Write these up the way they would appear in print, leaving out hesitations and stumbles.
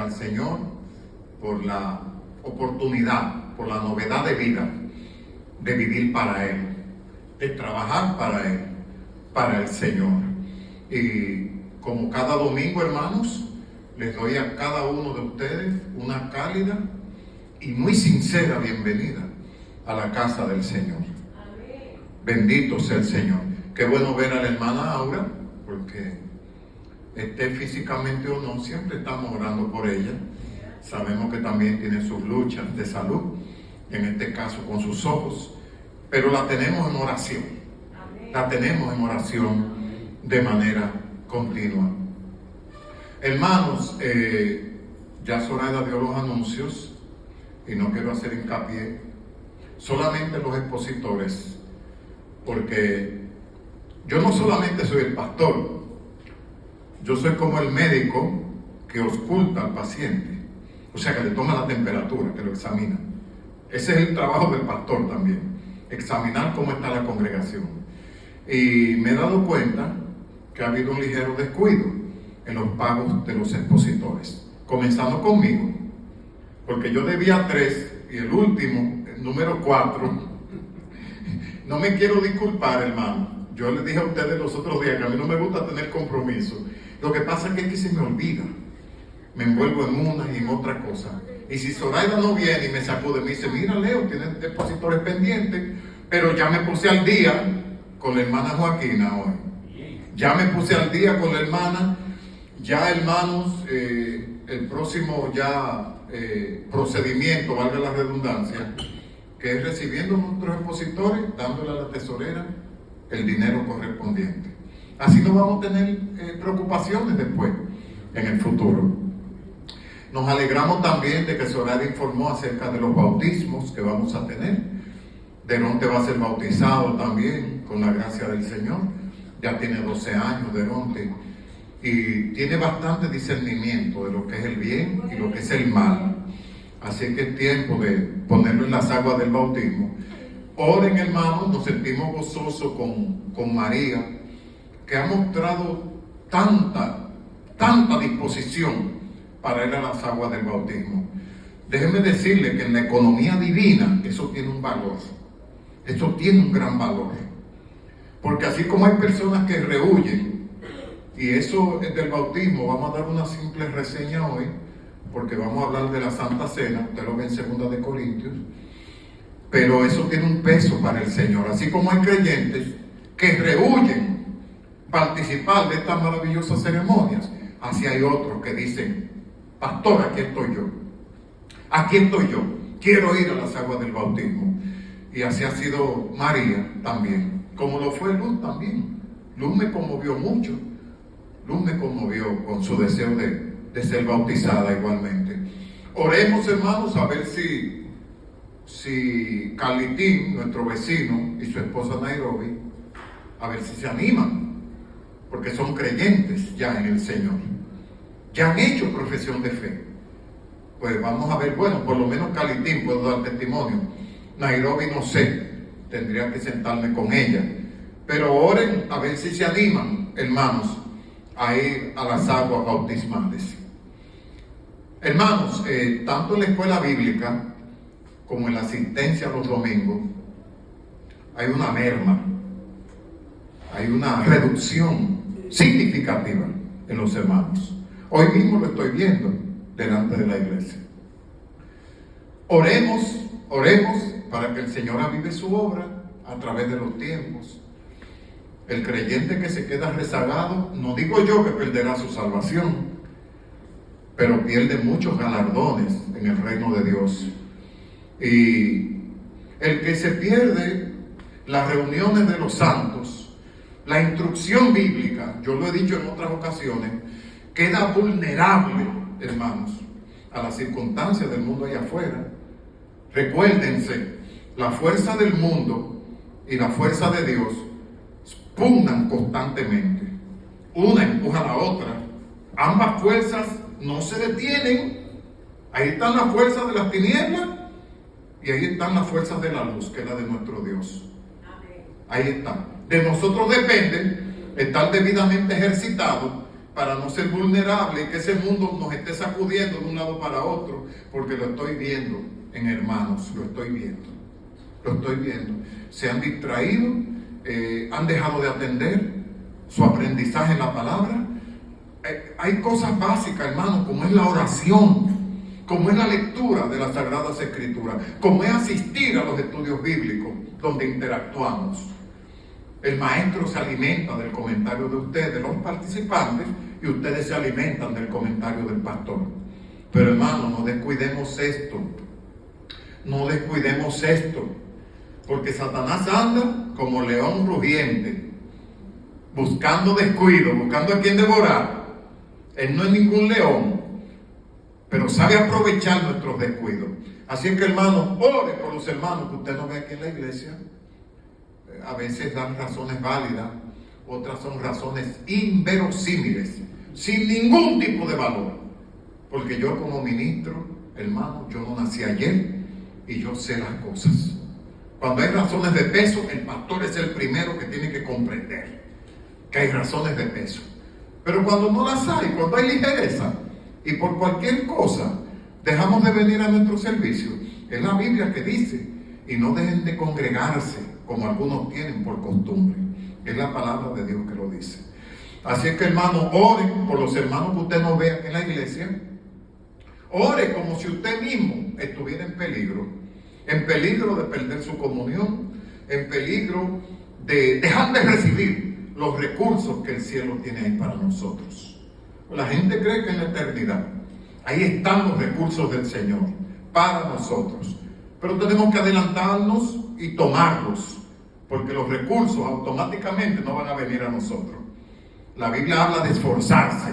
al Señor por la oportunidad, por la novedad de vida, de vivir para Él, de trabajar para Él, para el Señor. Y como cada domingo, hermanos, les doy a cada uno de ustedes una cálida y muy sincera bienvenida a la casa del Señor. Amén. Bendito sea el Señor. Qué bueno ver a la hermana Aura, porque esté físicamente o no, siempre estamos orando por ella. Sabemos que también tiene sus luchas de salud, en este caso con sus ojos, pero la tenemos en oración. Amén. La tenemos en oración de manera continua. Hermanos, ya Zoraida dio los anuncios y no quiero hacer hincapié solamente los expositores, porque yo no solamente soy el pastor, yo soy como el médico que ausculta al paciente, o sea, que le toma la temperatura, que lo examina. Ese es el trabajo del pastor también, examinar cómo está la congregación. Y me he dado cuenta que ha habido un ligero descuido en los pagos de los expositores, comenzando conmigo, porque yo debía 3 y el último, el número 4, no me quiero disculpar, hermano. Yo les dije a ustedes los otros días que a mí no me gusta tener compromiso. Lo que pasa es que se me olvida, me envuelvo en una y en otra cosa. Y si Zoraida no viene y me sacude, me dice: mira, Leo, tienes expositores pendientes, pero ya me puse al día con la hermana Joaquina hoy. Ya me puse al día con la hermana. Ya, hermanos, el próximo procedimiento, valga la redundancia, que es recibiendo nuestros expositores, dándole a la tesorera el dinero correspondiente. Así no vamos a tener preocupaciones después, en el futuro. Nos alegramos también de que Zoraida informó acerca de los bautismos que vamos a tener. Deronte va a ser bautizado también, con la gracia del Señor. Ya tiene 12 años Deronte y tiene bastante discernimiento de lo que es el bien y lo que es el mal. Así que es tiempo de ponerlo en las aguas del bautismo. Oren, hermanos, nos sentimos gozosos con María, que ha mostrado tanta disposición para ir a las aguas del bautismo. Déjenme decirle que en la economía divina eso tiene un valor. Eso tiene un gran valor. Porque así como hay personas que rehuyen, y eso es del bautismo, vamos a dar una simple reseña hoy, porque vamos a hablar de la Santa Cena, usted lo ve en 2 de Corintios, pero eso tiene un peso para el Señor. Así como hay creyentes que rehuyen participar de estas maravillosas ceremonias, así hay otros que dicen: pastor, aquí estoy yo, quiero ir a las aguas del bautismo. Y así ha sido María también, como lo fue Luz también. Luz me conmovió mucho, Luz me conmovió con su deseo de ser bautizada igualmente. Oremos, hermanos, a ver si Carlitín, nuestro vecino, y su esposa Nairobi, a ver si se animan, porque son creyentes ya en el Señor, ya han hecho profesión de fe. Pues vamos a ver, bueno, por lo menos Carlitín puedo dar testimonio. Nairobi no sé, tendría que sentarme con ella, pero oren a ver si se animan, hermanos, a ir a las aguas bautismales. Hermanos, tanto en la escuela bíblica como en la asistencia a los domingos hay una merma, hay una reducción significativa en los hermanos. Hoy mismo lo estoy viendo delante de la iglesia. Oremos para que el Señor avive su obra a través de los tiempos. El creyente que se queda rezagado, no digo yo que perderá su salvación, pero pierde muchos galardones en el reino de Dios. Y el que se pierde las reuniones de los santos, la instrucción bíblica, yo lo he dicho en otras ocasiones, queda vulnerable, hermanos, a las circunstancias del mundo allá afuera. Recuérdense, la fuerza del mundo y la fuerza de Dios pugnan constantemente. Una empuja a la otra. Ambas fuerzas no se detienen. Ahí están las fuerzas de las tinieblas y ahí están las fuerzas de la luz, que es la de nuestro Dios. Ahí está. De nosotros depende estar debidamente ejercitados para no ser vulnerable y que ese mundo nos esté sacudiendo de un lado para otro, porque lo estoy viendo en hermanos, lo estoy viendo. Se han distraído, han dejado de atender su aprendizaje en la palabra. Hay cosas básicas, hermanos, como es la oración, como es la lectura de las Sagradas Escrituras, como es asistir a los estudios bíblicos donde interactuamos. El maestro se alimenta del comentario de ustedes, los participantes, y ustedes se alimentan del comentario del pastor. Pero hermano, no descuidemos esto. No descuidemos esto. Porque Satanás anda como león rugiente, buscando descuido, buscando a quien devorar. Él no es ningún león, pero sabe aprovechar nuestros descuidos. Así es que, hermano, ore por los hermanos que usted no ve aquí en la iglesia. A veces dan razones válidas, otras son razones inverosímiles, sin ningún tipo de valor. Porque yo como ministro, hermano, yo no nací ayer y yo sé las cosas. Cuando hay razones de peso, el pastor es el primero que tiene que comprender que hay razones de peso. Pero cuando no las hay, cuando hay ligereza y por cualquier cosa dejamos de venir a nuestro servicio, es la Biblia que dice: y no dejen de congregarse como algunos tienen por costumbre. Es la palabra de Dios que lo dice. Así es que, hermano, ore por los hermanos que usted no vea en la iglesia. Ore como si usted mismo estuviera en peligro de perder su comunión, en peligro de dejar de recibir los recursos que el cielo tiene ahí para nosotros. La gente cree que en la eternidad ahí están los recursos del Señor para nosotros, pero tenemos que adelantarnos y tomarlos, porque los recursos automáticamente no van a venir a nosotros. La Biblia habla de esforzarse.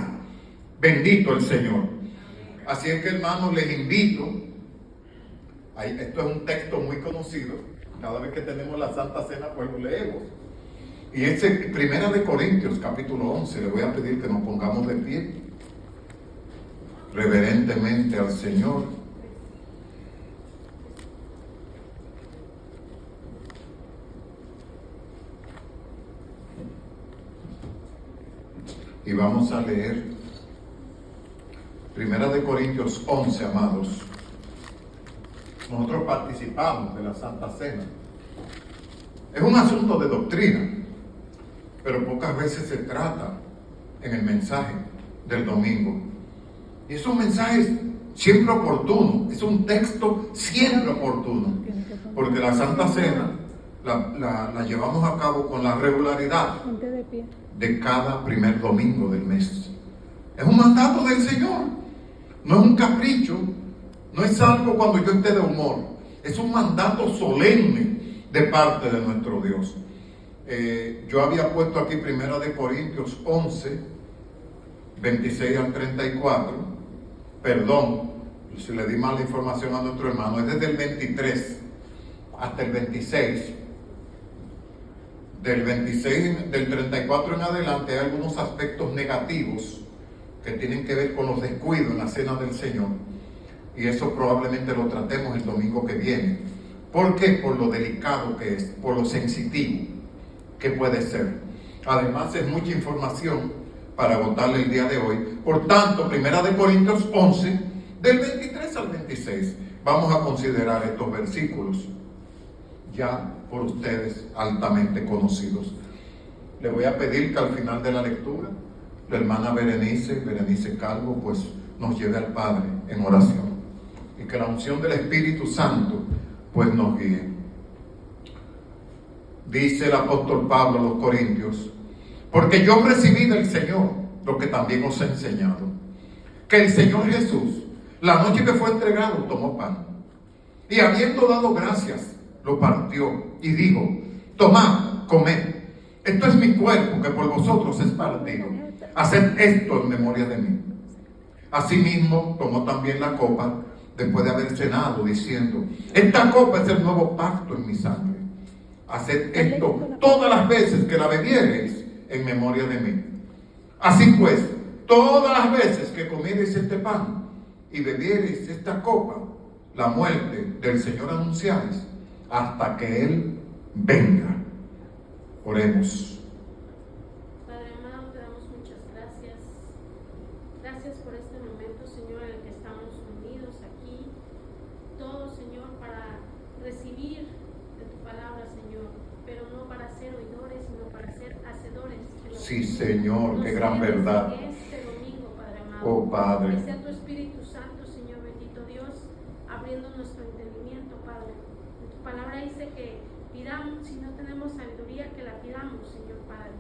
Bendito el Señor. Así es que, hermanos, les invito. Esto es un texto muy conocido. Cada vez que tenemos la Santa Cena, pues lo leemos. Y es Primera de Corintios, capítulo 11. Le voy a pedir que nos pongamos de pie reverentemente al Señor. Y vamos a leer Primera de Corintios 11, amados. Nosotros participamos de la Santa Cena. Es un asunto de doctrina, pero pocas veces se trata en el mensaje del domingo. Y es un mensaje siempre oportuno, es un texto siempre oportuno, porque la Santa Cena la llevamos a cabo con la regularidad de cada primer domingo del mes. Es un mandato del Señor, no es un capricho, no es algo cuando yo esté de humor, es un mandato solemne de parte de nuestro Dios. Yo había puesto aquí Primera de Corintios 11, 26 al 34, perdón, si le di mala información a nuestro hermano, es desde el 23 hasta el 26. Del 34 en adelante hay algunos aspectos negativos que tienen que ver con los descuidos en la cena del Señor, y eso probablemente lo tratemos el domingo que viene. ¿Por qué? Por lo delicado que es, por lo sensitivo que puede ser. Además es mucha información para agotarle el día de hoy. Por tanto, Primera de Corintios 11, del 23 al 26, vamos a considerar estos versículos ya por ustedes altamente conocidos. Le voy a pedir que al final de la lectura la hermana Berenice Calvo, pues nos lleve al Padre en oración, y que la unción del Espíritu Santo pues nos guíe. Dice el apóstol Pablo a los Corintios: porque yo recibí del Señor lo que también os he enseñado, que el Señor Jesús, la noche que fue entregado, tomó pan, y habiendo dado gracias, lo partió y dijo: tomad, comed, esto es mi cuerpo que por vosotros es partido, haced esto en memoria de mí. Asimismo tomó también la copa después de haber cenado, diciendo: esta copa es el nuevo pacto en mi sangre, haced esto todas las veces que la bebiereis en memoria de mí. Así pues, todas las veces que comiereis este pan y bebiereis esta copa, la muerte del Señor anunciáis hasta que Él venga. Oremos. Padre amado, te damos muchas gracias sí, Señor, qué gran verdad. Este domingo, Padre amado. Oh, Padre. Que sea tu Espíritu Santo, Señor bendito Dios, abriendo nuestro entendimiento, Padre. Tu palabra dice que pidamos, si no tenemos sabiduría, que la pidamos, Señor Padre.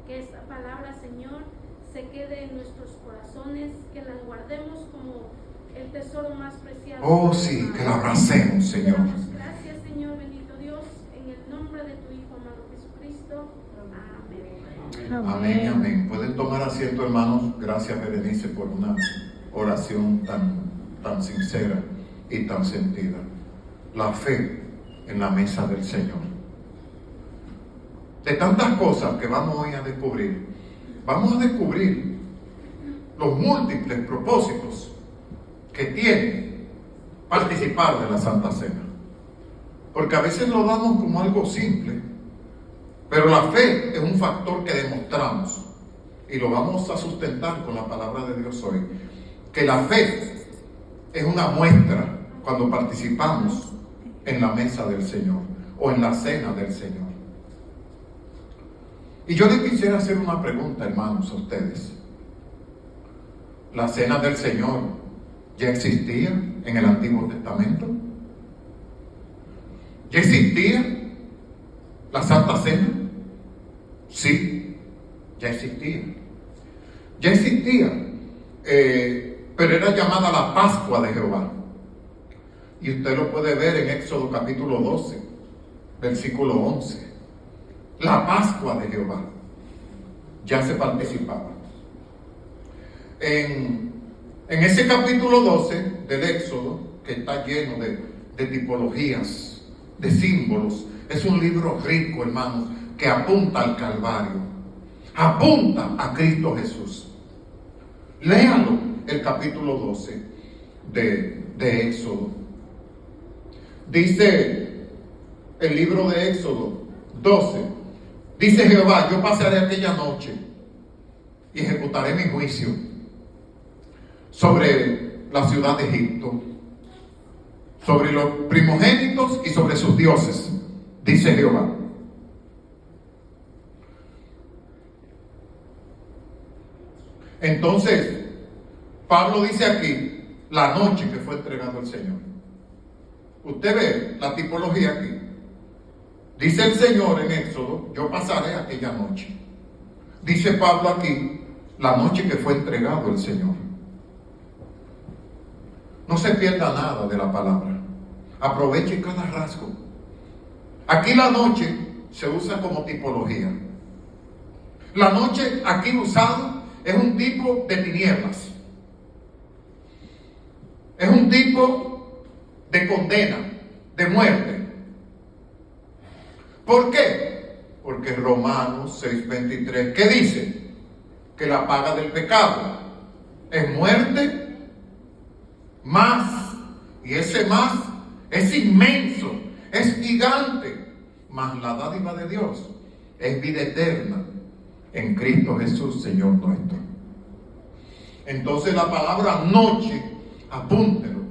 Que esta palabra, Señor, se quede en nuestros corazones, que las guardemos como el tesoro más preciado. Oh, sí, que la abracemos, Señor. Te damos gracias, Señor bendito Dios, en el nombre de tu Hijo amado Jesucristo. Amén. Amén, amén. Pueden tomar asiento, hermanos. Gracias, Berenice, por una oración tan sincera y tan sentida. La fe en la mesa del Señor. De tantas cosas que vamos hoy a descubrir, vamos a descubrir los múltiples propósitos que tiene participar de la Santa Cena. Porque a veces lo damos como algo simple, pero la fe es un factor que demostramos, y lo vamos a sustentar con la palabra de Dios hoy, que la fe es una muestra cuando participamos en la mesa del Señor o en la cena del Señor. Y yo les quisiera hacer una pregunta, hermanos, a ustedes. ¿La cena del Señor ya existía en el Antiguo Testamento? ¿Ya existía la Santa Cena? Sí, ya existía. Ya existía, pero era llamada la Pascua de Jehová. Y usted lo puede ver en Éxodo capítulo 12, versículo 11. La Pascua de Jehová. Ya se participaba. En ese capítulo 12 del Éxodo, que está lleno de tipologías, de símbolos, es un libro rico, hermanos, que apunta al Calvario, apunta a Cristo Jesús. Léanlo, el capítulo 12 de Éxodo. Dice el libro de Éxodo 12, dice Jehová: yo pasaré aquella noche y ejecutaré mi juicio sobre la ciudad de Egipto, sobre los primogénitos y sobre sus dioses, dice Jehová. Entonces, Pablo dice aquí, la noche que fue entregado al Señor. Usted ve la tipología aquí. Dice el Señor en Éxodo: yo pasaré aquella noche. Dice Pablo aquí, la noche que fue entregado el Señor. No se pierda nada de la palabra. Aproveche cada rasgo. Aquí la noche se usa como tipología. La noche aquí usada es un tipo de tinieblas. Es un tipo de condena, de muerte. ¿Por qué? Porque Romanos 6:23, ¿qué dice? Que la paga del pecado es muerte, más, y ese más es inmenso, es gigante, mas la dádiva de Dios es vida eterna en Cristo Jesús, Señor nuestro. Entonces la palabra noche, apúntelo,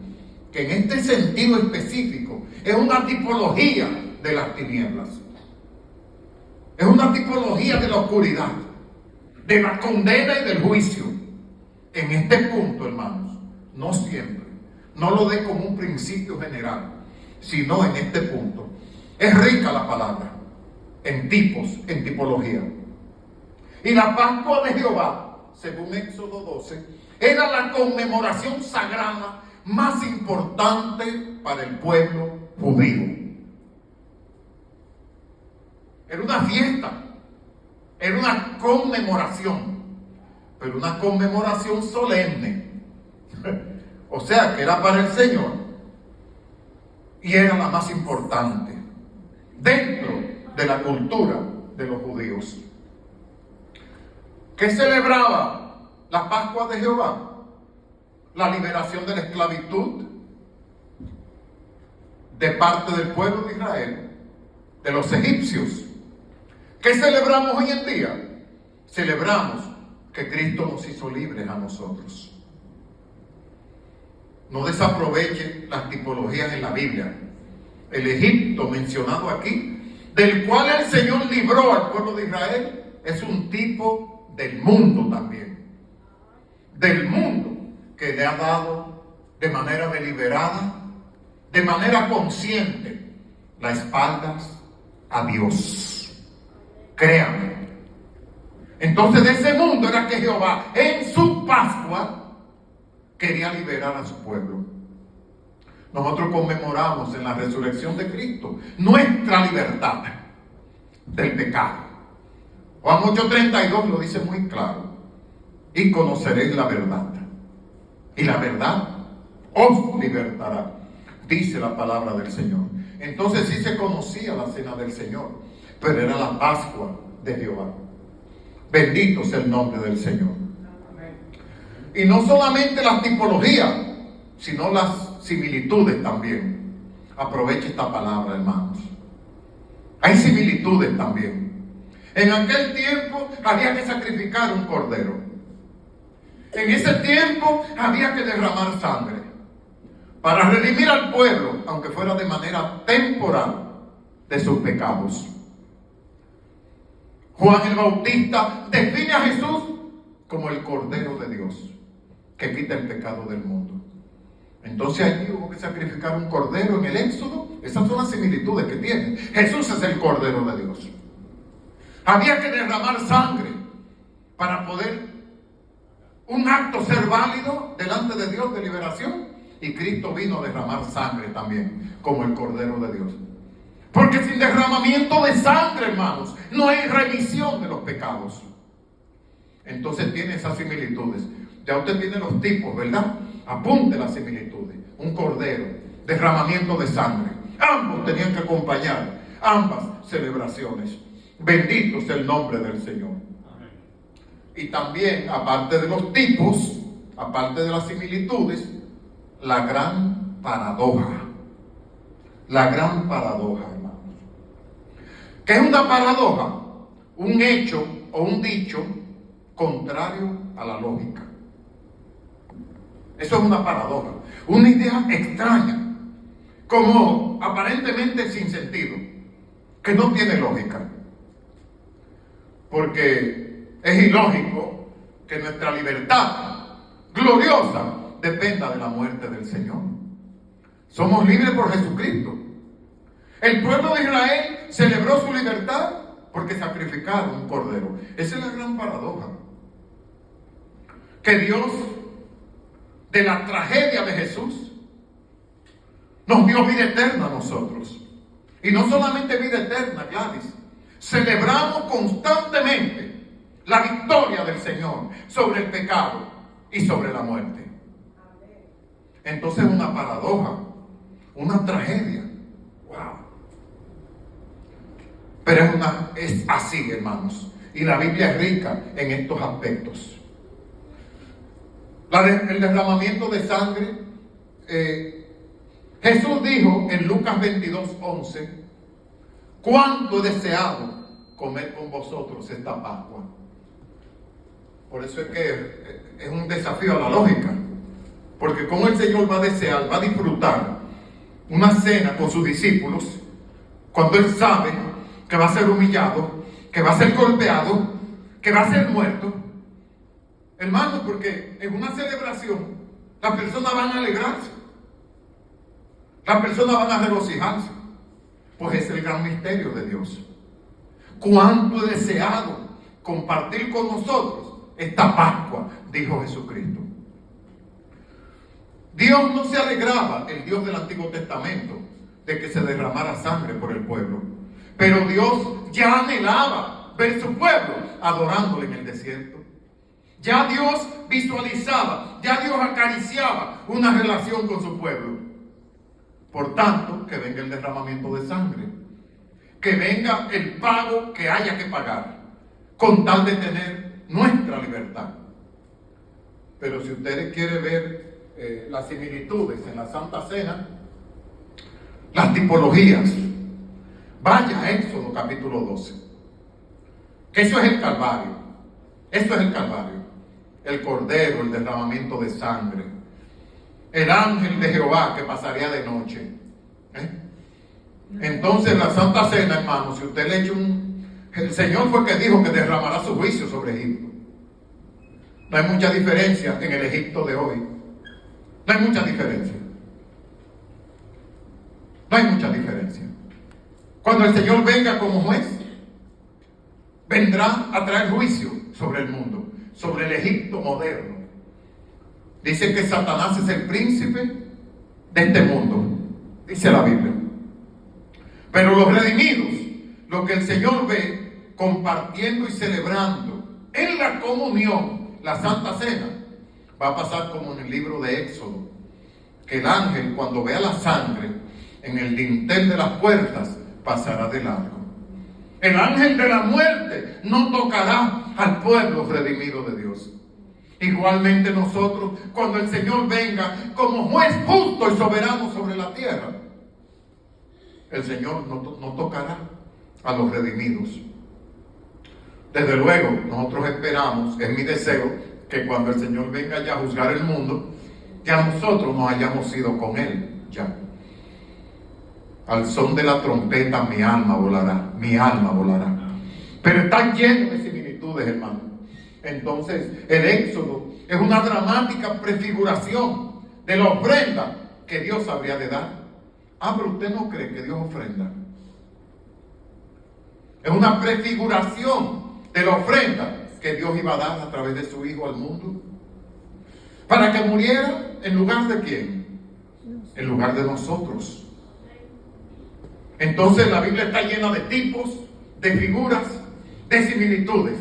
que en este sentido específico es una tipología de las tinieblas. Es una tipología de la oscuridad, de la condena y del juicio. En este punto, hermanos, no siempre, no lo dé como un principio general, sino en este punto. Es rica la palabra en tipos, en tipología. Y la Pascua de Jehová, según Éxodo 12, era la conmemoración sagrada más importante para el pueblo judío. Era una fiesta, era una conmemoración, pero una conmemoración solemne. O sea, que era para el Señor y era la más importante dentro de la cultura de los judíos. ¿Qué celebraba la Pascua de Jehová? La liberación de la esclavitud de parte del pueblo de Israel, de los egipcios. ¿Qué celebramos hoy en día? Celebramos que Cristo nos hizo libres a nosotros. No desaproveche las tipologías en la Biblia. El Egipto mencionado aquí, del cual el Señor libró al pueblo de Israel, es un tipo del mundo también. Del mundo que le ha dado de manera deliberada, de manera consciente, las espaldas a Dios. Créanme. Entonces de ese mundo era que Jehová en su Pascua quería liberar a su pueblo. Nosotros conmemoramos en la resurrección de Cristo nuestra libertad del pecado. Juan 8:32 lo dice muy claro. Y conoceréis la verdad. Y la verdad os libertará, dice la palabra del Señor. Entonces sí se conocía la cena del Señor, pero era la Pascua de Jehová. Bendito sea el nombre del Señor. Y no solamente las tipologías, sino las similitudes también. Aproveche esta palabra, hermanos. Hay similitudes también. En aquel tiempo había que sacrificar un cordero. En ese tiempo había que derramar sangre para redimir al pueblo, aunque fuera de manera temporal, de sus pecados. Juan el Bautista define a Jesús como el Cordero de Dios que quita el pecado del mundo. Entonces allí hubo que sacrificar un cordero en el Éxodo. Esas son las similitudes que tiene. Jesús es el Cordero de Dios. Había que derramar sangre para poder un acto ser válido delante de Dios de liberación. Y Cristo vino a derramar sangre también como el Cordero de Dios. Porque sin derramamiento de sangre, hermanos, no hay remisión de los pecados. Entonces tiene esas similitudes. Ya usted tiene los tipos, ¿verdad? Apunte las similitudes. Un cordero, derramamiento de sangre. Ambos tenían que acompañar ambas celebraciones. Bendito sea el nombre del Señor. Amén. Y también, aparte de los tipos, aparte de las similitudes, la gran paradoja. La gran paradoja, hermanos. ¿Qué es una paradoja? Un hecho o un dicho contrario a la lógica. Eso es una paradoja, una idea extraña, como aparentemente sin sentido, que no tiene lógica. Porque es ilógico que nuestra libertad gloriosa dependa de la muerte del Señor. Somos libres por Jesucristo. El pueblo de Israel celebró su libertad porque sacrificaron un cordero. Esa es la gran paradoja. Que Dios, de la tragedia de Jesús, nos dio vida eterna a nosotros. Y no solamente vida eterna, Gladys. Celebramos constantemente la victoria del Señor sobre el pecado y sobre la muerte. Entonces una paradoja, una tragedia. Wow. Pero es así, hermanos. Y la Biblia es rica en estos aspectos. El derramamiento de sangre. Jesús dijo en Lucas 22:11: cuánto he deseado comer con vosotros esta Pascua. Por eso es que es un desafío a la lógica. Porque como el Señor va a desear, va a disfrutar una cena con sus discípulos, cuando Él sabe que va a ser humillado, que va a ser golpeado, que va a ser muerto. Hermanos, porque en una celebración las personas van a alegrarse, las personas van a regocijarse, pues es el gran misterio de Dios. Cuánto he deseado compartir con nosotros esta Pascua, dijo Jesucristo. Dios no se alegraba, el Dios del Antiguo Testamento, de que se derramara sangre por el pueblo, pero Dios ya anhelaba ver su pueblo adorándole en el desierto. Ya Dios visualizaba, ya Dios acariciaba una relación con su pueblo. Por tanto, que venga el derramamiento de sangre, que venga el pago que haya que pagar, con tal de tener nuestra libertad. Pero si ustedes quieren ver las similitudes en la Santa Cena, las tipologías, vaya a Éxodo capítulo 12. Que eso es el Calvario. Eso es el Calvario. El cordero, el derramamiento de sangre, el ángel de Jehová que pasaría de noche. Entonces la Santa Cena, hermanos, si usted le echa El Señor fue el que dijo que derramará su juicio sobre Egipto. No hay mucha diferencia en el Egipto de hoy. No hay mucha diferencia. No hay mucha diferencia. Cuando el Señor venga como juez, vendrá a traer juicio sobre el mundo, sobre el Egipto moderno. Dice que Satanás es el príncipe de este mundo, dice la Biblia. Pero los redimidos, lo que el Señor ve compartiendo y celebrando en la comunión, la Santa Cena, va a pasar como en el libro de Éxodo, que el ángel, cuando vea la sangre en el dintel de las puertas, pasará de largo. El ángel de la muerte no tocará al pueblo redimido de Dios. Igualmente nosotros, cuando el Señor venga como juez justo y soberano sobre la tierra, el Señor no tocará a los redimidos. Desde luego, nosotros esperamos, es mi deseo, que cuando el Señor venga ya a juzgar el mundo, ya nosotros nos hayamos ido con Él, ya. Al son de la trompeta mi alma volará, mi alma volará. Pero está lleno de similitudes, hermano. Entonces, el Éxodo es una dramática prefiguración de la ofrenda que Dios habría de dar. Pero usted no cree que Dios ofrenda. Es una prefiguración de la ofrenda que Dios iba a dar a través de su Hijo al mundo. Para que muriera en lugar de ¿quién? En lugar de nosotros. Entonces la Biblia está llena de tipos, de figuras, de similitudes.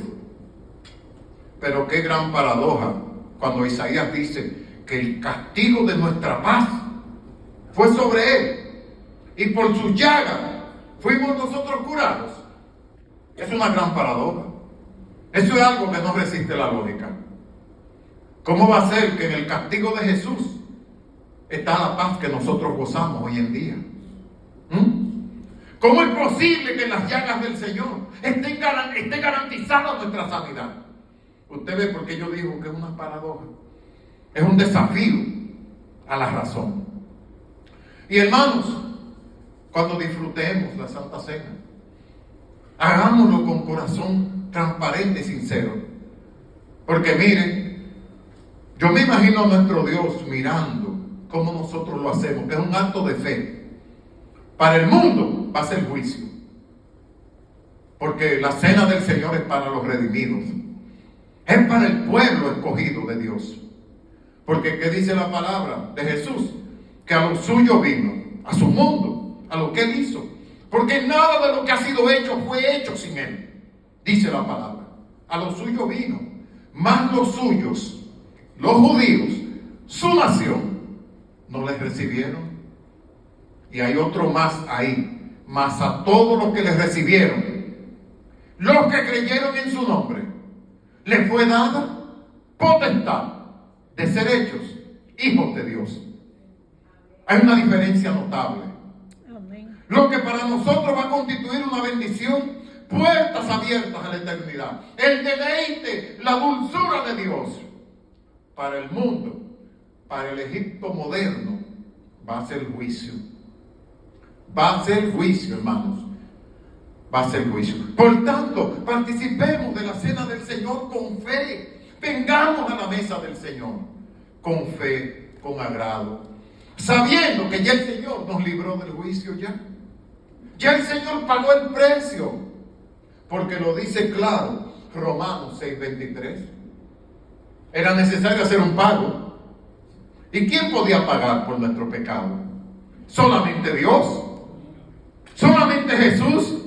Pero qué gran paradoja cuando Isaías dice que el castigo de nuestra paz fue sobre Él y por sus llagas fuimos nosotros curados. Es una gran paradoja. Eso es algo que no resiste la lógica. ¿Cómo va a ser que en el castigo de Jesús está la paz que nosotros gozamos hoy en día? ¿Cómo es posible que en las llagas del Señor esté garantizada nuestra sanidad? Usted ve por qué yo digo que es una paradoja. Es un desafío a la razón. Y hermanos, cuando disfrutemos la Santa Cena, hagámoslo con corazón transparente y sincero. Porque miren, yo me imagino a nuestro Dios mirando cómo nosotros lo hacemos, que es un acto de fe. Para el mundo va a ser juicio. Porque la cena del Señor es para los redimidos. Es para el pueblo escogido de Dios. Porque ¿qué dice la palabra de Jesús? Que a lo suyo vino, a su mundo, a lo que Él hizo. Porque nada de lo que ha sido hecho fue hecho sin Él. Dice la palabra. A lo suyo vino. Mas los suyos, los judíos, su nación, no les recibieron. Y hay otro más ahí. Mas a todos los que les recibieron, los que creyeron en su nombre, les fue dada potestad de ser hechos hijos de Dios. Hay una diferencia notable. Amén. Lo que para nosotros va a constituir una bendición, puertas abiertas a la eternidad, el deleite, la dulzura de Dios. Para el mundo, para el Egipto moderno, va a ser juicio. Va a ser juicio, hermanos. Va a ser juicio. Por tanto, participemos de la cena del Señor con fe. Vengamos a la mesa del Señor con fe, con agrado, sabiendo que ya el Señor nos libró del juicio ya. Ya el Señor pagó el precio, porque lo dice claro Romanos 6:23. Era necesario hacer un pago. ¿Y quién podía pagar por nuestro pecado? Solamente Dios. Solamente Jesús.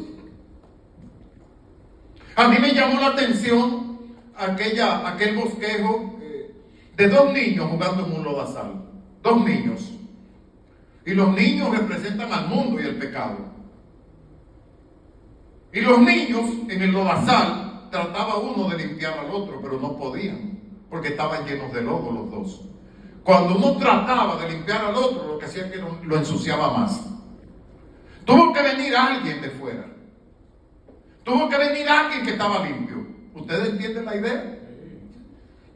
A mí me llamó la atención aquel bosquejo de dos niños jugando en un lodazal. Dos niños. Y los niños representan al mundo y el pecado. Y los niños en el lodazal trataba uno de limpiar al otro, pero no podían, porque estaban llenos de lodo los dos. Cuando uno trataba de limpiar al otro, lo que hacía es que lo ensuciaba más. Tuvo que venir alguien de fuera. Tuvo que venir alguien que estaba limpio. ¿Ustedes entienden la idea?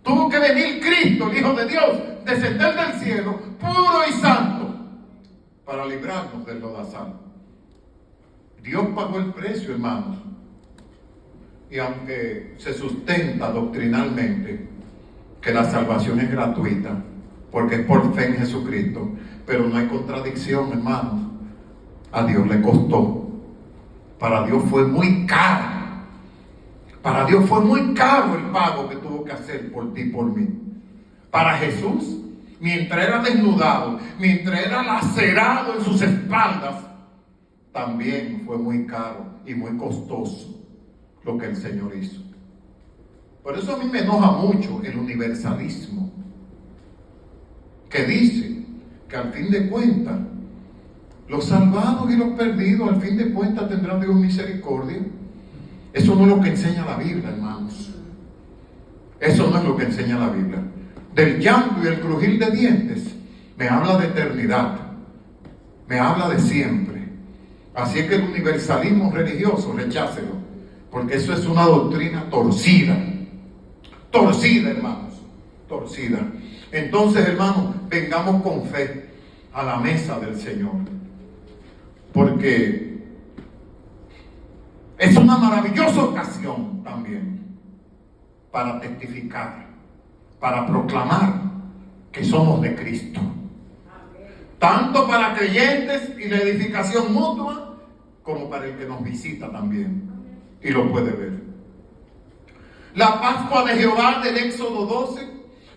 Tuvo que venir Cristo, el Hijo de Dios, descender del cielo, puro y santo, para librarnos del lodazal. Dios pagó el precio, hermanos. y aunque se sustenta doctrinalmente que la salvación es gratuita, porque es por fe en Jesucristo, pero no hay contradicción, hermanos. A Dios le costó. Para Dios fue muy caro. Para Dios fue muy caro el pago que tuvo que hacer por ti y por mí. Para Jesús, mientras era desnudado, mientras era lacerado en sus espaldas, también fue muy caro y muy costoso lo que el Señor hizo. Por eso a mí me enoja mucho el universalismo, que dice que al fin de cuentas, los salvados y los perdidos al fin de cuentas tendrán Dios misericordia. Eso no es lo que enseña la Biblia, hermanos. Eso no es lo que enseña la Biblia. Del llanto y el crujir de dientes me habla de eternidad, me habla de siempre. Así es que el universalismo religioso, rechácelo, porque eso es una doctrina torcida. Torcida, hermanos, torcida. Entonces, hermanos, vengamos con fe a la mesa del Señor, porque es una maravillosa ocasión también para testificar, para proclamar que somos de Cristo. Tanto para creyentes y la edificación mutua, como para el que nos visita también y lo puede ver. La Pascua de Jehová del Éxodo 12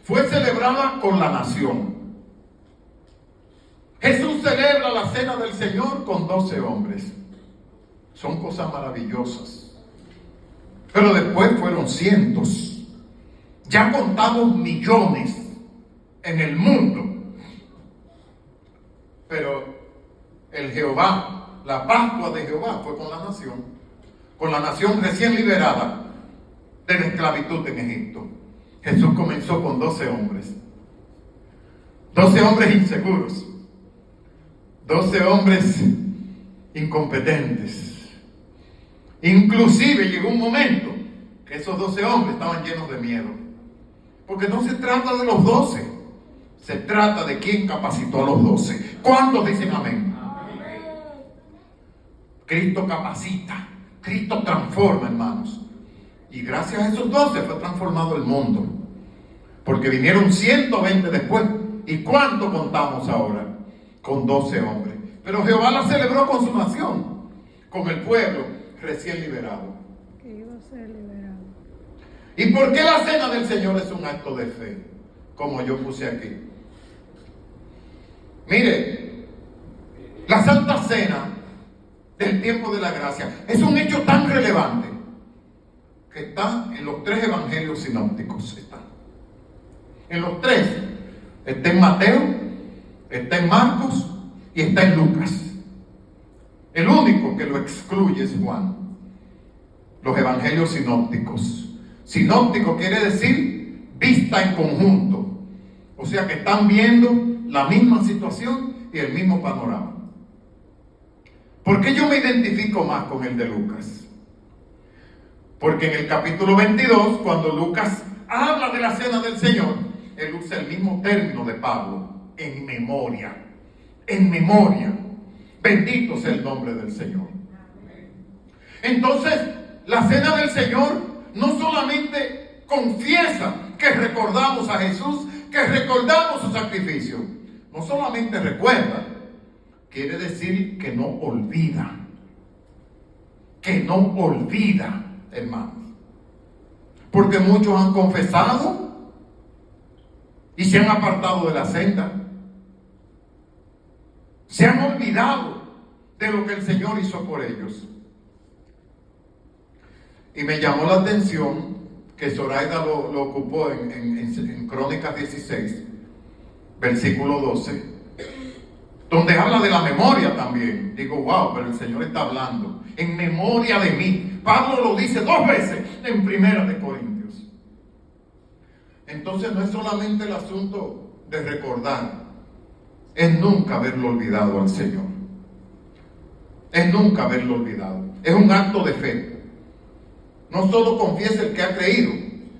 fue celebrada con la nación. Jesús celebra la cena del Señor con 12 hombres. Son cosas maravillosas. Pero después fueron cientos. Ya contamos millones en el mundo. Pero el Jehová, la Pascua de Jehová fue con la nación recién liberada de la esclavitud en Egipto. Jesús comenzó con 12 hombres. 12 hombres inseguros. 12 hombres incompetentes. Inclusive llegó un momento que esos 12 hombres estaban llenos de miedo. Porque no se trata de los 12. Se trata de quién capacitó a los 12. ¿Cuántos dicen amén? Amén. Cristo capacita. Cristo transforma, hermanos. Y gracias a esos 12 fue transformado el mundo. Porque vinieron 120 después. ¿Y cuánto contamos ahora? Con 12 hombres. Pero Jehová la celebró con su nación, con el pueblo recién liberado. Que iba a ser liberado. ¿Y por qué la cena del Señor es un acto de fe? Como yo puse aquí. Mire, la Santa Cena del tiempo de la gracia es un hecho tan relevante que está en los 3 evangelios sinópticos. Está en los 3. Está en Mateo, está en Marcos y está en Lucas. El único que lo excluye es Juan. Los evangelios sinópticos. Sinóptico quiere decir vista en conjunto. O sea que están viendo la misma situación y el mismo panorama. ¿Por qué yo me identifico más con el de Lucas? Porque en el capítulo 22, cuando Lucas habla de la cena del Señor, él usa el mismo término de Pablo, en memoria. En memoria. Bendito sea el nombre del Señor. Entonces, la cena del Señor no solamente confiesa que recordamos a Jesús, que recordamos su sacrificio. No solamente recuerda, quiere decir que no olvida. Que no olvida, hermanos. Porque muchos han confesado y se han apartado de la senda. Se han olvidado de lo que el Señor hizo por ellos. Y me llamó la atención que Zoraida lo ocupó en Crónicas 16, versículo 12, donde habla de la memoria también. Digo, wow, pero el Señor está hablando en memoria de mí. Pablo lo dice 2 veces en Primera de Corintios. Entonces no es solamente el asunto de recordar, es nunca haberlo olvidado al Señor. Es nunca haberlo olvidado. Es un acto de fe. No solo confiesa el que ha creído,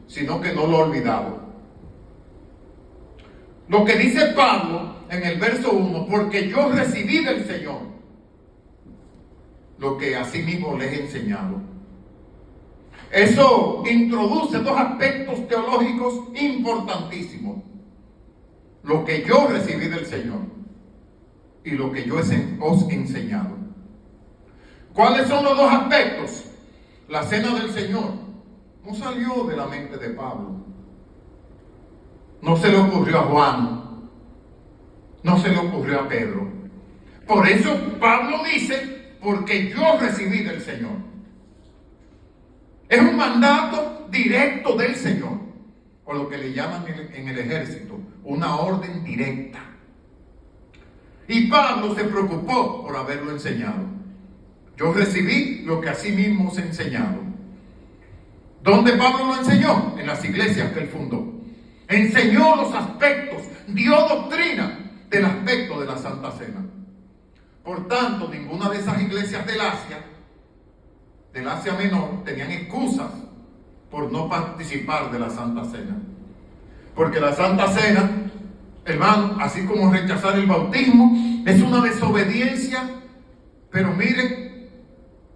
sino que no lo ha olvidado. Lo que dice Pablo en el verso 1, porque yo recibí del Señor lo que asimismo les he enseñado. Eso introduce dos aspectos teológicos importantísimos. Lo que yo recibí del Señor y lo que yo os he enseñado. ¿Cuáles son los dos aspectos? La cena del Señor no salió de la mente de Pablo. No se le ocurrió a Juan. No se le ocurrió a Pedro. Por eso Pablo dice, porque yo recibí del Señor. Es un mandato directo del Señor, o lo que le llaman en el ejército, una orden directa. Y Pablo se preocupó por haberlo enseñado. Yo recibí lo que así mismo os he enseñado. ¿Dónde Pablo lo enseñó? En las iglesias que él fundó. Enseñó los aspectos, dio doctrina del aspecto de la Santa Cena. Por tanto, ninguna de esas iglesias del Asia Menor, tenían excusas por no participar de la Santa Cena. Porque la Santa Cena, hermano, así como rechazar el bautismo, es una desobediencia, pero miren,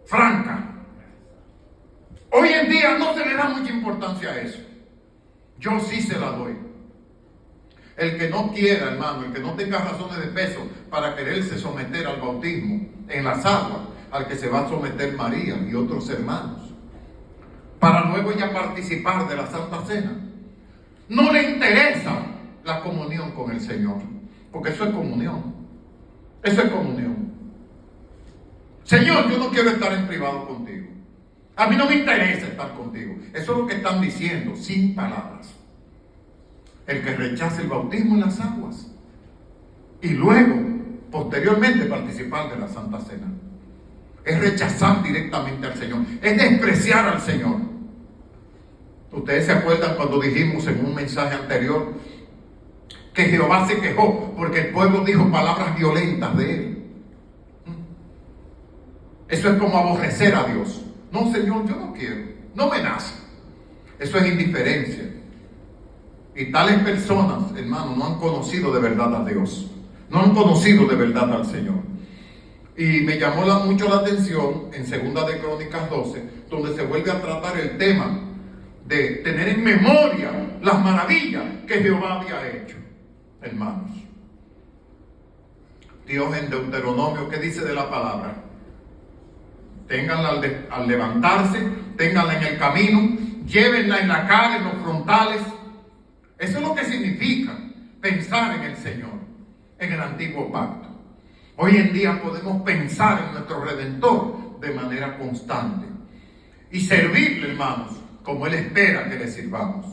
franca. Hoy en día no se le da mucha importancia a eso. Yo sí se la doy. El que no quiera, hermano, el que no tenga razones de peso para quererse someter al bautismo en las aguas, al que se va a someter María y otros hermanos, para luego ya participar de la Santa Cena, no le interesa la comunión con el Señor, porque eso es comunión. Eso es comunión. Señor, yo no quiero estar en privado contigo. A mí no me interesa estar contigo. Eso es lo que están diciendo, sin palabras. El que rechace el bautismo en las aguas y luego, posteriormente, participar de la Santa Cena, es rechazar directamente al Señor, es despreciar al Señor. Ustedes se acuerdan cuando dijimos en un mensaje anterior que Jehová se quejó porque el pueblo dijo palabras violentas de él. Eso es como aborrecer a Dios. No, Señor, yo no quiero, no me nace. Eso es indiferencia. Y tales personas, hermanos, no han conocido de verdad a Dios, no han conocido de verdad al Señor. Y me llamó mucho la atención en 2 de Crónicas 12, donde se vuelve a tratar el tema de tener en memoria las maravillas que Jehová había hecho, hermanos. Dios en Deuteronomio, ¿qué dice de la palabra? Ténganla al levantarse, ténganla en el camino, llévenla en la cara, en los frontales. Eso es lo que significa pensar en el Señor, en el antiguo pacto. Hoy en día podemos pensar en nuestro Redentor de manera constante y servirle, hermanos, como Él espera que le sirvamos.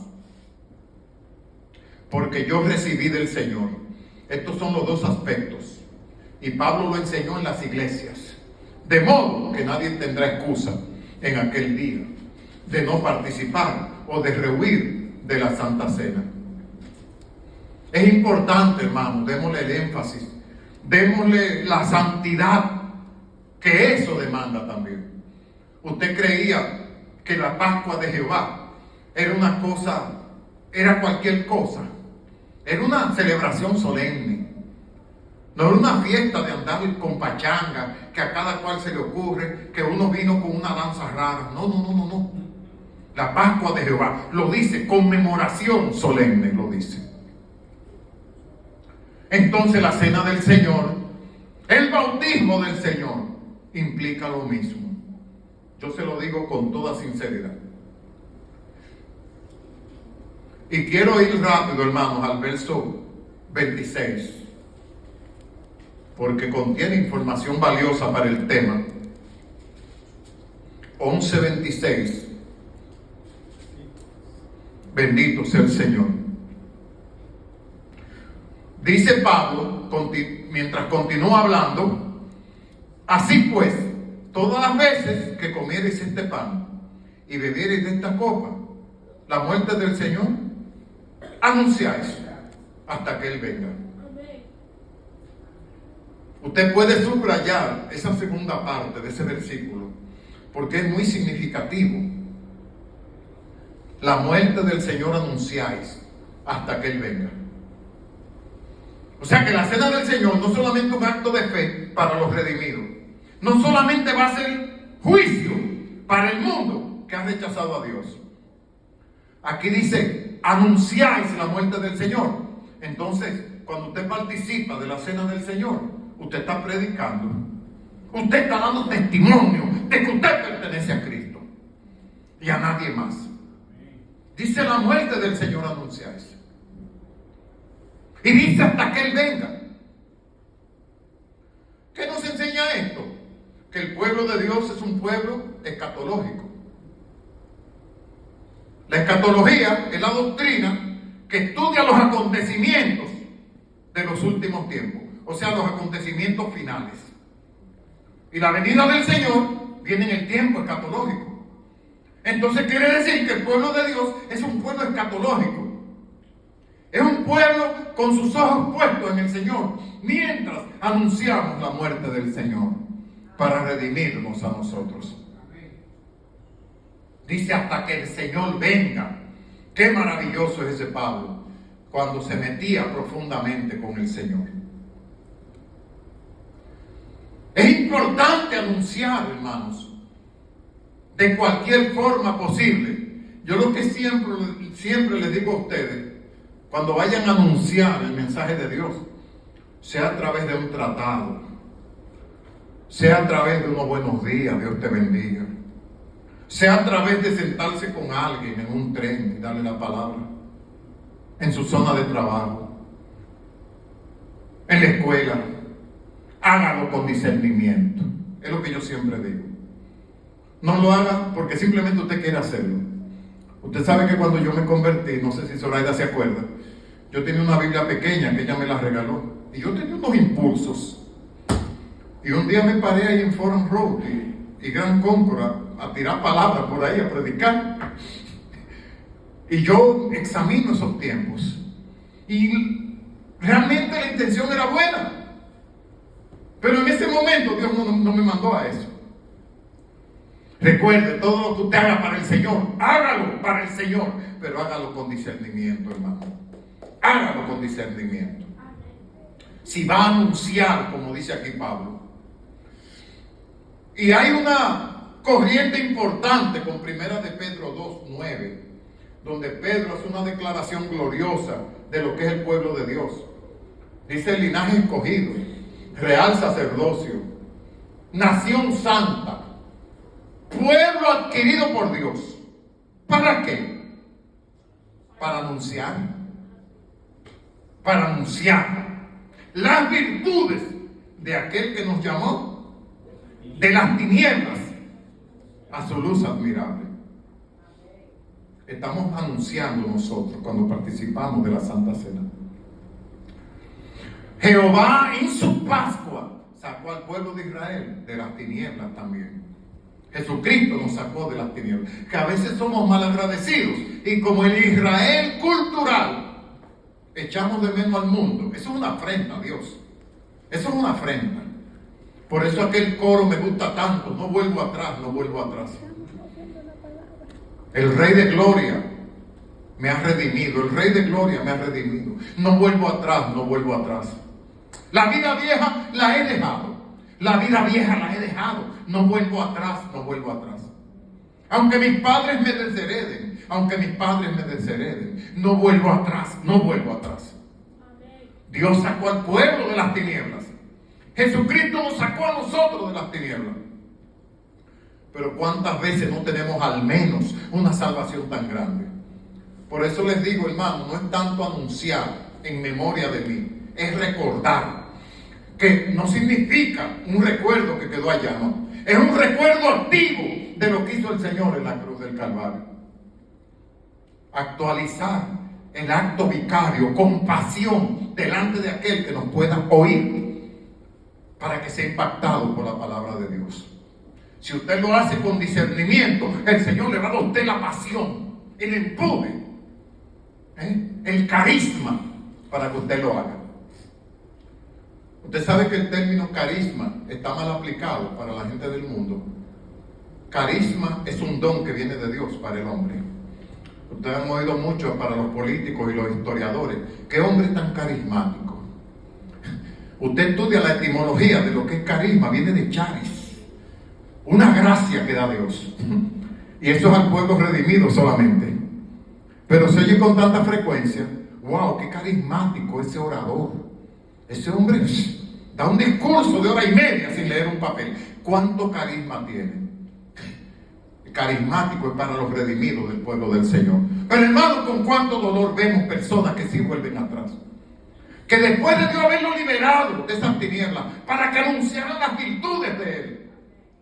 Porque yo recibí del Señor. Estos son los dos aspectos. Y Pablo lo enseñó en las iglesias. De modo que nadie tendrá excusa en aquel día de no participar o de rehuir de la Santa Cena. Es importante, hermano, démosle el énfasis, démosle la santidad que eso demanda también. Usted creía que la Pascua de Jehová era una cosa, era cualquier cosa, era una celebración solemne, no era una fiesta de andar con pachanga, que a cada cual se le ocurre, que uno vino con una danza rara. No. La Pascua de Jehová lo dice, conmemoración solemne lo dice. Entonces la cena del Señor, el bautismo del Señor, implica lo mismo. Yo se lo digo con toda sinceridad. Y quiero ir rápido, hermanos, al verso 26, porque contiene información valiosa para el tema. 11:26. Bendito sea el Señor. Dice Pablo, mientras continúa hablando, así pues, todas las veces que comiereis este pan y bebiereis de esta copa, la muerte del Señor, anunciáis hasta que Él venga. Usted puede subrayar esa segunda parte de ese versículo, porque es muy significativo. La muerte del Señor anunciáis hasta que Él venga. O sea que la cena del Señor no solamente un acto de fe para los redimidos, no solamente va a ser juicio para el mundo, que ha rechazado a Dios. Aquí dice, anunciáis la muerte del Señor. Entonces, cuando usted participa de la cena del Señor, usted está predicando. Usted está dando testimonio de que usted pertenece a Cristo y a nadie más. Dice, la muerte del Señor anunciáis. Y dice, hasta que Él venga. ¿Qué nos enseña esto? Que el pueblo de Dios es un pueblo escatológico. La escatología es la doctrina que estudia los acontecimientos de los últimos tiempos, o sea, los acontecimientos finales. Y la venida del Señor viene en el tiempo escatológico. Entonces quiere decir que el pueblo de Dios es un pueblo escatológico. Es un pueblo con sus ojos puestos en el Señor, mientras anunciamos la muerte del Señor para redimirnos a nosotros. Dice, hasta que el Señor venga. Qué maravilloso es ese Pablo, cuando se metía profundamente con el Señor. Es importante anunciar, hermanos, de cualquier forma posible. Yo lo que siempre les digo a ustedes, cuando vayan a anunciar el mensaje de Dios, sea a través de un tratado, sea a través de unos buenos días, Dios te bendiga, sea a través de sentarse con alguien en un tren y darle la palabra, en su zona de trabajo, en la escuela, hágalo con discernimiento. Es lo que yo siempre digo. No lo haga porque simplemente usted quiere hacerlo. Usted sabe que cuando yo me convertí, no sé si Zoraida se acuerda, yo tenía una Biblia pequeña que ella me la regaló y yo tenía unos impulsos. Y un día me paré ahí en Forum Road y Gran Concord a tirar palabras por ahí, a predicar. Y yo examino esos tiempos. Y realmente la intención era buena. Pero en ese momento Dios no me mandó a eso. Recuerde, todo lo que usted haga para el Señor, hágalo para el Señor, pero hágalo con discernimiento, hermano. Hágalo con discernimiento. Si va a anunciar, como dice aquí Pablo. Y hay una corriente importante con Primera de Pedro 2:9, donde Pedro hace una declaración gloriosa de lo que es el pueblo de Dios. Dice, el linaje escogido, real sacerdocio, nación santa, pueblo adquirido por Dios. ¿Para qué? Para anunciar las virtudes de aquel que nos llamó de las tinieblas a su luz admirable. Estamos anunciando nosotros cuando participamos de la Santa Cena. Jehová en su Pascua sacó al pueblo de Israel de las tinieblas también. Jesucristo nos sacó de las tinieblas. Que a veces somos mal agradecidos y como el Israel cultural echamos de menos al mundo. Eso es una afrenta a Dios. Eso es una afrenta. Por eso aquel coro me gusta tanto. No vuelvo atrás, no vuelvo atrás. El Rey de Gloria me ha redimido. El Rey de Gloria me ha redimido. No vuelvo atrás, no vuelvo atrás. La vida vieja la he dejado. La vida vieja la he dejado. No vuelvo atrás, no vuelvo atrás. Aunque mis padres me deshereden, no vuelvo atrás, no vuelvo atrás. Dios sacó al pueblo de las tinieblas. Jesucristo nos sacó a nosotros de las tinieblas. Pero ¿cuántas veces no tenemos al menos una salvación tan grande? Por eso les digo, hermano, no es tanto anunciar en memoria de mí, es recordar. Que no significa un recuerdo que quedó allá, ¿no? Es un recuerdo activo de lo que hizo el Señor en la cruz del Calvario. Actualizar el acto vicario con pasión delante de aquel que nos pueda oír para que sea impactado por la palabra de Dios. Si usted lo hace con discernimiento, el Señor le va a dar a usted la pasión, el empuje, el carisma para que usted lo haga. Usted sabe que el término carisma está mal aplicado para la gente del mundo. Carisma es un don que viene de Dios para el hombre. Ustedes han oído mucho para los políticos y los historiadores. ¿Qué hombre tan carismático? Usted estudia la etimología de lo que es carisma, viene de charis, una gracia que da Dios. Y eso es al pueblo redimido solamente. Pero se oye con tanta frecuencia. ¡Wow! ¡Qué carismático ese orador! Ese hombre da un discurso de hora y media sin leer un papel. ¿Cuánto carisma tiene? Carismático es para los redimidos del pueblo del Señor. Pero hermano, con cuánto dolor vemos personas que sí vuelven atrás. Que después de Dios haberlo liberado de esas tinieblas, para que anunciaran las virtudes de Él.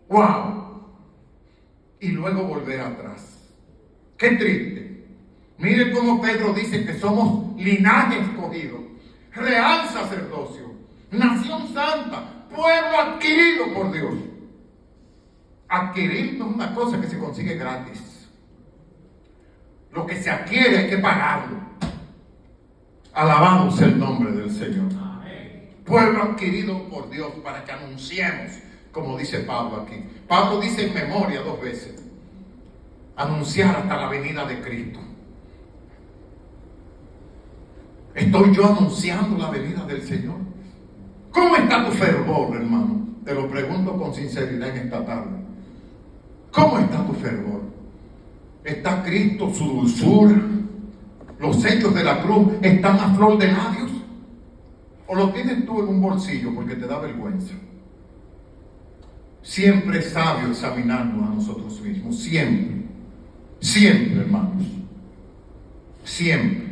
¡Wow! Y luego volver atrás. ¡Qué triste! Mire cómo Pedro dice que somos linaje escogido, real sacerdocio, nación santa, pueblo adquirido por Dios. Adquirir no es una cosa que se consigue gratis. Lo que se adquiere hay que pagarlo. Alabado sea el nombre del Señor. Amén. Pueblo adquirido por Dios para que anunciemos, como dice Pablo aquí. Pablo dice en memoria 2 veces, anunciar hasta la venida de Cristo. ¿Estoy yo anunciando la venida del Señor? ¿Cómo está tu fervor, hermano? Te lo pregunto con sinceridad en esta tarde. ¿Cómo está tu fervor? ¿Está Cristo, su dulzura? ¿Los hechos de la cruz están a flor de labios? ¿O lo tienes tú en un bolsillo porque te da vergüenza? Siempre es sabio examinarnos a nosotros mismos. Siempre. Siempre, hermanos. Siempre.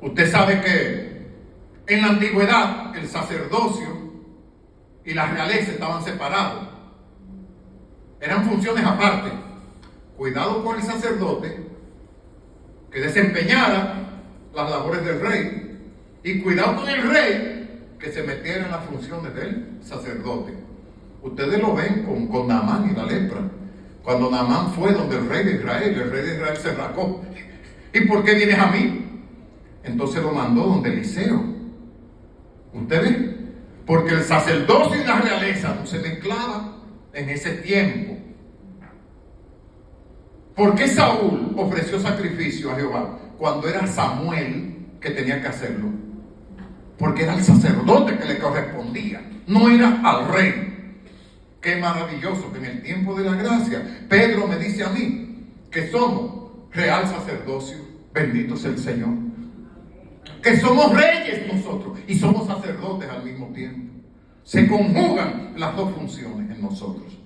Usted sabe que en la antigüedad el sacerdocio y la realeza estaban separados. Eran funciones aparte. Cuidado con el sacerdote que desempeñara las labores del rey, y cuidado con el rey que se metiera en las funciones del sacerdote. Ustedes lo ven con Naamán y la lepra. Cuando Naamán fue donde el rey de Israel se racó. ¿Y por qué vienes a mí? Entonces lo mandó donde Eliseo. ¿Ustedes? Porque el sacerdocio y la realeza no se mezclaban en ese tiempo. ¿Por qué Saúl ofreció sacrificio a Jehová cuando era Samuel que tenía que hacerlo? Porque era el sacerdote que le correspondía, no era al rey. Qué maravilloso que en el tiempo de la gracia Pedro me dice a mí que somos real sacerdocio, bendito sea el Señor, que somos reyes nosotros y somos sacerdotes al mismo tiempo. Se conjugan las dos funciones en nosotros.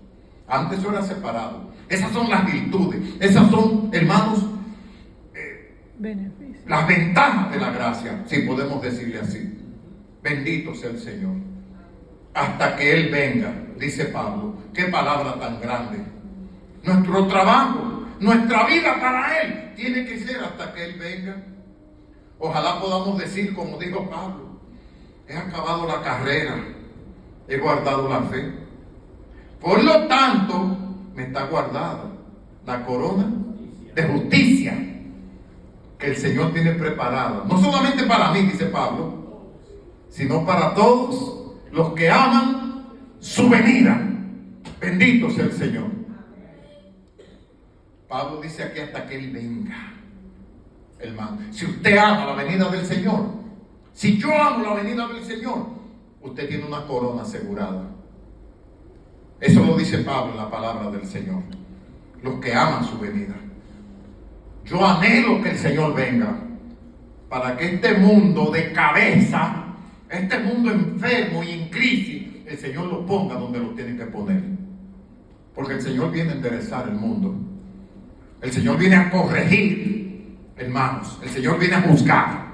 Antes eso era separado. Esas son las virtudes, esas son, hermanos, beneficios, las ventajas de la gracia, si podemos decirle así. Bendito sea el Señor. Hasta que Él venga, dice Pablo. Qué palabra tan grande. Nuestro trabajo, nuestra vida para Él tiene que ser hasta que Él venga. Ojalá podamos decir, como dijo Pablo, he acabado la carrera, he guardado la fe. Por lo tanto, me está guardada la corona de justicia que el Señor tiene preparada, no solamente para mí, dice Pablo, sino para todos los que aman su venida. Bendito sea el Señor. Pablo dice aquí hasta que Él venga. Hermano, si usted ama la venida del Señor, si yo amo la venida del Señor, usted tiene una corona asegurada. Eso lo dice Pablo en la palabra del Señor. Los que aman su venida. Yo anhelo que el Señor venga para que este mundo de cabeza, este mundo enfermo y en crisis, el Señor lo ponga donde lo tiene que poner. Porque el Señor viene a enderezar el mundo. El Señor viene a corregir, hermanos. El Señor viene a juzgar.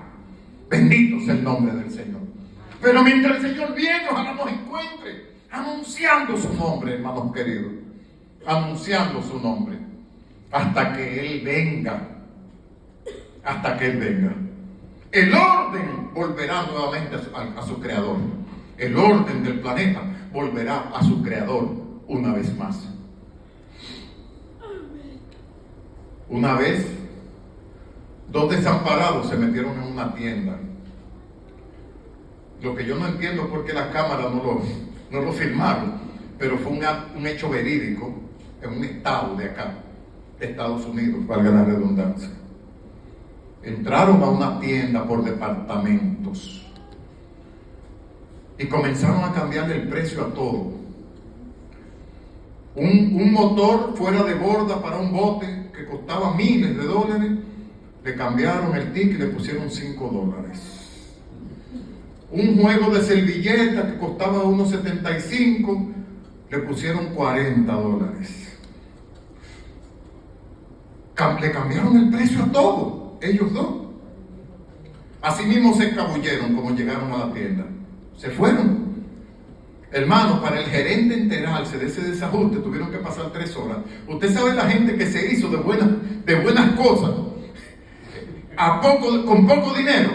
Bendito sea el nombre del Señor. Pero mientras el Señor viene, ojalá nos encuentre anunciando su nombre, hermanos queridos, anunciando su nombre, hasta que Él venga, hasta que Él venga. El orden volverá nuevamente a su creador. El orden del planeta volverá a su creador una vez más. Una vez, 2 desamparados se metieron en una tienda. Lo que yo no entiendo es por qué las cámaras no lo filmaron, pero fue un hecho verídico en un estado de acá, de Estados Unidos, valga la redundancia. Entraron a una tienda por departamentos y comenzaron a cambiarle el precio a todo. un motor fuera de borda para un bote que costaba miles de dólares, le cambiaron el ticket y le pusieron $5. Un juego de servilleta que costaba unos 75, le pusieron $40. Le cambiaron el precio a todo, ellos dos. Así mismo se escabulleron como llegaron a la tienda. Se fueron. Hermano, para el gerente enterarse de ese desajuste tuvieron que pasar 3 horas. Usted sabe la gente que se hizo de buenas cosas con poco dinero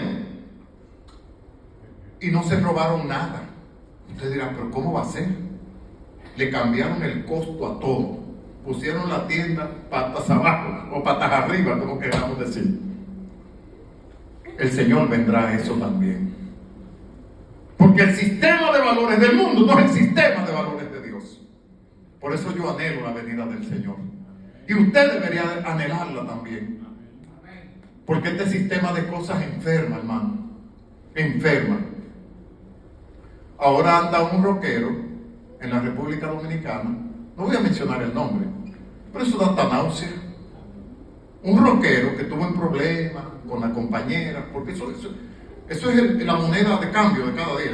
y no se robaron nada. Usted dirá, pero ¿cómo va a ser? Le cambiaron el costo a todo. Pusieron la tienda patas abajo o patas arriba, como queramos decir. El Señor vendrá a eso también. Porque el sistema de valores del mundo no es el sistema de valores de Dios. Por eso yo anhelo la venida del Señor. Y usted debería anhelarla también. Porque este sistema de cosas enferma, hermano. Enferma. Ahora anda un rockero en la República Dominicana. No voy a mencionar el nombre, pero eso da hasta náusea. Un rockero que tuvo un problema con la compañera, porque eso es la moneda de cambio de cada día.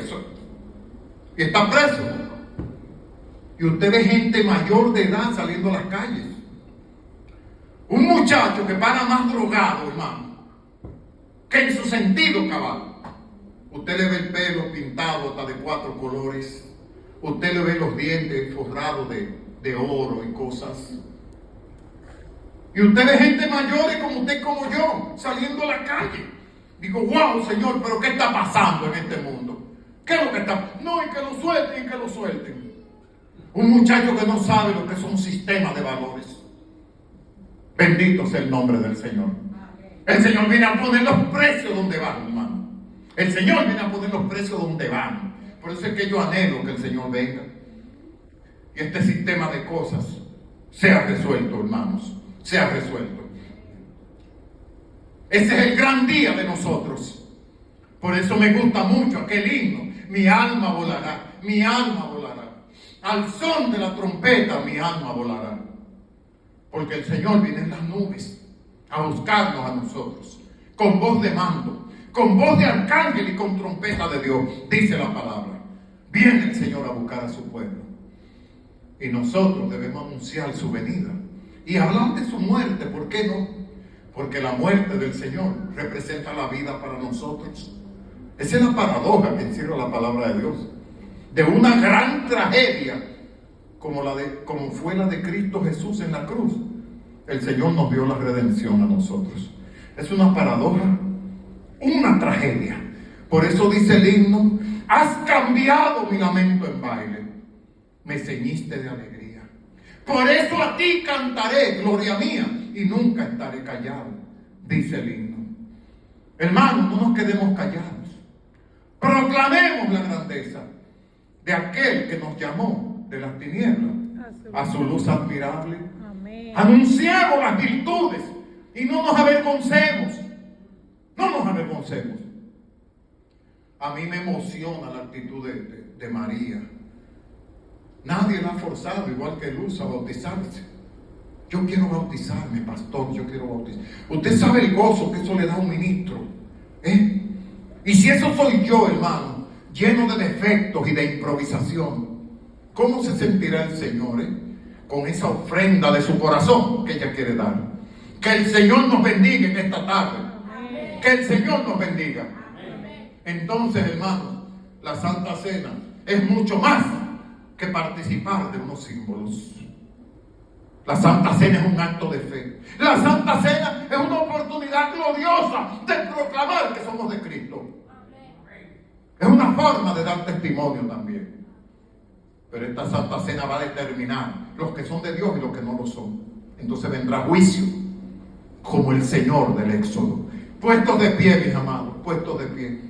Y está preso. Y usted ve gente mayor de edad saliendo a las calles. Un muchacho que para más drogado, hermano, que en su sentido cabal. Usted le ve el pelo pintado hasta de 4 colores. Usted le ve los dientes forrados de oro y cosas. Y usted ve gente mayores como usted y como yo, saliendo a la calle. Digo, wow, Señor, pero ¿qué está pasando en este mundo? ¿Qué es lo que está? No, y que lo suelten, y que lo suelten. Un muchacho que no sabe lo que es un sistema de valores. Bendito sea el nombre del Señor. El Señor viene a poner los precios donde van, hermano. El Señor viene a poner los precios donde van. Por eso es que yo anhelo que el Señor venga. Y este sistema de cosas sea resuelto, hermanos. Sea resuelto. Ese es el gran día de nosotros. Por eso me gusta mucho aquel himno. Mi alma volará, mi alma volará. Al son de la trompeta mi alma volará. Porque el Señor viene en las nubes a buscarnos a nosotros. Con voz de mando, con voz de arcángel y con trompeta de Dios. Dice la palabra. Viene el Señor a buscar a su pueblo. Y nosotros debemos anunciar su venida. Y hablar de su muerte, ¿por qué no? Porque la muerte del Señor representa la vida para nosotros. Esa es la paradoja que encierra la palabra de Dios. De una gran tragedia, como fue la de Cristo Jesús en la cruz, el Señor nos dio la redención a nosotros. Es una paradoja, una tragedia. Por eso dice el himno, has cambiado mi lamento en baile, me ceñiste de alegría. Por eso a ti cantaré, gloria mía, y nunca estaré callado, dice el himno. Hermanos, no nos quedemos callados. Proclamemos la grandeza de aquel que nos llamó de las tinieblas a su luz admirable. Amén. Anunciemos las virtudes y no nos avergoncemos. No nos avergoncemos. A mí me emociona la actitud de María. Nadie la ha forzado, igual que Luz, a bautizarse. Yo quiero bautizarme, pastor, yo quiero bautizar. Usted sabe el gozo que eso le da a un ministro. Y si eso soy yo, hermano, lleno de defectos y de improvisación, ¿cómo se sentirá el Señor con esa ofrenda de su corazón que ella quiere dar? Que el Señor nos bendiga en esta tarde. Amén. Que el Señor nos bendiga. Amén. Entonces, hermanos, la Santa Cena es mucho más que participar de unos símbolos. La Santa Cena es un acto de fe. La Santa Cena es una oportunidad gloriosa de proclamar que somos de Cristo. Es una forma de dar testimonio también. Pero esta Santa Cena va a determinar los que son de Dios y los que no lo son. Entonces vendrá juicio, como el Señor del Éxodo. Puestos de pie, mis amados, puestos de pie.